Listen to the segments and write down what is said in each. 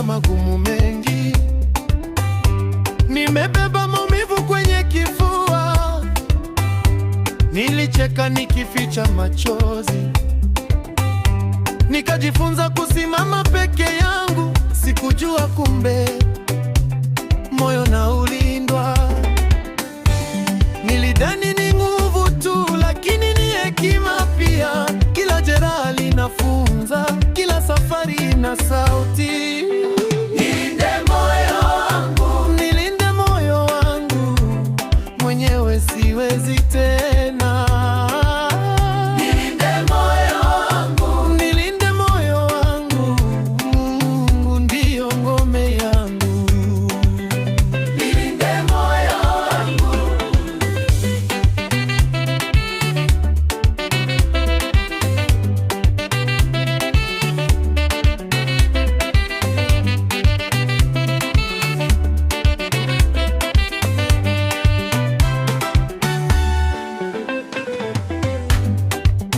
magumu mengi, nimebeba maumivu kwenye kifua. Nilicheka nikificha machozi, nikajifunza kusimama peke yangu. Sikujua kumbe moyo na ulindwa. Nilidhani ni nguvu tu, lakini ni hekima pia. Kila jeraha linafunza, kila safari ina sauti. Nilinde moyo wangu, nilinde moyo wangu, mwenyewe siwezi tena. Nilinde moyo wangu, nilinde moyo wangu, Mungu ndiyo ngome yangu. Nilinde moyo wangu.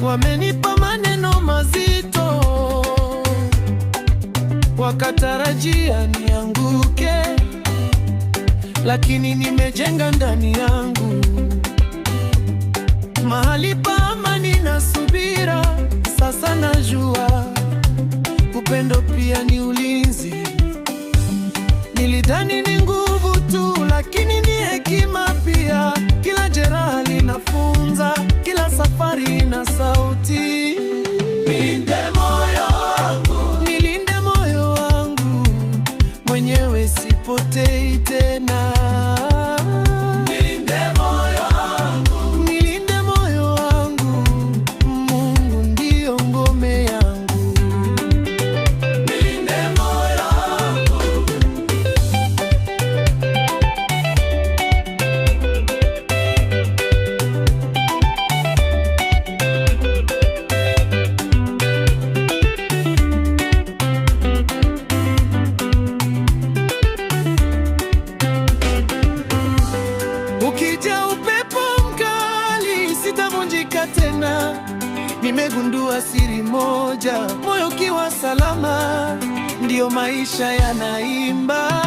Wamenipa maneno mazito, wakatarajia nianguke, lakini nimejenga ndani yangu mahali pa amani na subira. Sasa najua upendo pia ni ulinzi. Nilidhani ni nguvu tu, lakini ni hekima pia. Kila jeraha linafunza, kila safari ina sauti. Nilinde moyo wangu, nilinde moyo wangu, mwenyewe sipotei tena. Nilinde moyo wangu, nilinde moyo wangu, Mungu ndiyo ngome yangu. Nilinde moyo wangu. Ukija upepo mkali, sitavunjika tena. Nimegundua siri moja, moyo ukiwa salama, ndiyo maisha yanaimba.